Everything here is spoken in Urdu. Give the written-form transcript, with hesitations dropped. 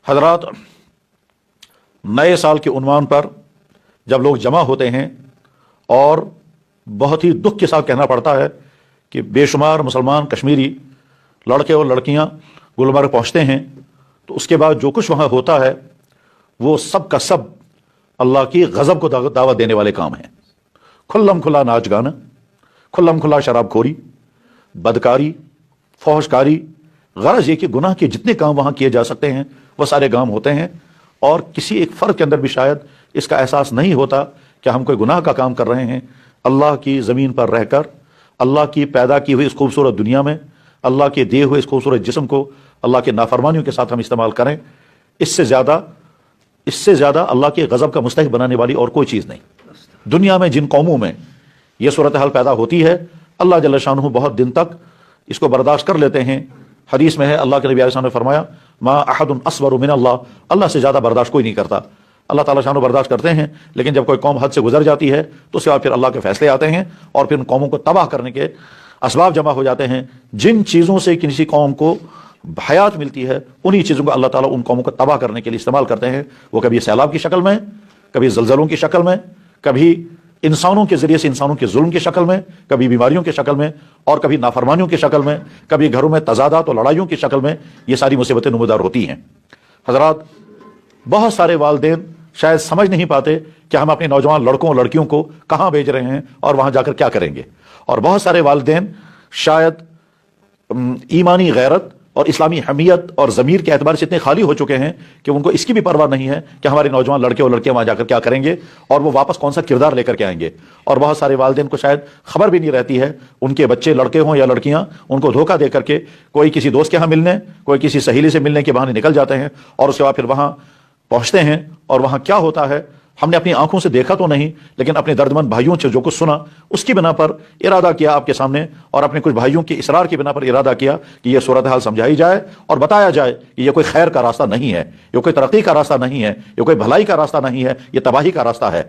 حضرات، نئے سال کے عنوان پر جب لوگ جمع ہوتے ہیں اور بہت ہی دکھ کے ساتھ کہنا پڑتا ہے کہ بے شمار مسلمان کشمیری لڑکے اور لڑکیاں گلمرگ پہنچتے ہیں، تو اس کے بعد جو کچھ وہاں ہوتا ہے وہ سب کا سب اللہ کی غضب کو دعوت دینے والے کام ہیں۔ کھلم کھلا ناچ گانا، کھلم کھلا شراب خوری، بدکاری، فحش کاری، غرض یہ کہ گناہ کے جتنے کام وہاں کیے جا سکتے ہیں وہ سارے کام ہوتے ہیں، اور کسی ایک فرد کے اندر بھی شاید اس کا احساس نہیں ہوتا کہ ہم کوئی گناہ کا کام کر رہے ہیں۔ اللہ کی زمین پر رہ کر، اللہ کی پیدا کی ہوئی اس خوبصورت دنیا میں اللہ کے دیے ہوئے اس خوبصورت جسم کو اللہ کے نافرمانیوں کے ساتھ ہم استعمال کریں، اس سے زیادہ اللہ کے غضب کا مستحق بنانے والی اور کوئی چیز نہیں۔ دنیا میں جن قوموں میں یہ صورتحال پیدا ہوتی ہے، اللہ جل شانہ بہت دن تک اس کو برداشت کر لیتے ہیں۔ حدیث میں ہے، اللہ کے نبی علیہ السلام نے فرمایا، ما احد اصبر من اللہ، اللہ سے زیادہ برداشت کوئی نہیں کرتا۔ اللہ تعالیٰ شان و برداشت کرتے ہیں، لیکن جب کوئی قوم حد سے گزر جاتی ہے تو اس کے بعد پھر اللہ کے فیصلے آتے ہیں اور پھر ان قوموں کو تباہ کرنے کے اسباب جمع ہو جاتے ہیں۔ جن چیزوں سے کسی قوم کو حیات ملتی ہے، انہی چیزوں کو اللہ تعالیٰ ان قوموں کو تباہ کرنے کے لیے استعمال کرتے ہیں۔ وہ کبھی سیلاب کی شکل میں، کبھی زلزلوں کی شکل میں، کبھی انسانوں کے ذریعے سے انسانوں کے ظلم کی شکل میں، کبھی بیماریوں کی شکل میں، اور کبھی نافرمانیوں کی شکل میں، کبھی گھروں میں تضادات اور لڑائیوں کی شکل میں یہ ساری مصیبتیں نمودار ہوتی ہیں۔ حضرات، بہت سارے والدین شاید سمجھ نہیں پاتے کہ ہم اپنے نوجوان لڑکوں اور لڑکیوں کو کہاں بھیج رہے ہیں اور وہاں جا کر کیا کریں گے، اور بہت سارے والدین شاید ایمانی غیرت اور اسلامی حمیت اور ضمیر کے اعتبار سے اتنے خالی ہو چکے ہیں کہ ان کو اس کی بھی پرواہ نہیں ہے کہ ہمارے نوجوان لڑکے اور لڑکیاں وہاں جا کر کیا کریں گے اور وہ واپس کون سا کردار لے کر کے آئیں گے۔ اور بہت سارے والدین کو شاید خبر بھی نہیں رہتی ہے، ان کے بچے لڑکے ہوں یا لڑکیاں ان کو دھوکہ دے کر کے کوئی کسی دوست کے ہاں ملنے، کوئی کسی سہیلی سے ملنے کے بہانے نکل جاتے ہیں، اور اس کے بعد پھر وہاں پہنچتے ہیں اور وہاں کیا ہوتا ہے ہم نے اپنی آنکھوں سے دیکھا تو نہیں، لیکن اپنے دردمند بھائیوں سے جو کچھ سنا اس کی بنا پر ارادہ کیا آپ کے سامنے، اور اپنے کچھ بھائیوں کے اصرار کی بنا پر ارادہ کیا کہ یہ صورتحال سمجھائی جائے اور بتایا جائے کہ یہ کوئی خیر کا راستہ نہیں ہے، یہ کوئی ترقی کا راستہ نہیں ہے، یہ کوئی بھلائی کا راستہ نہیں ہے، یہ تباہی کا راستہ ہے۔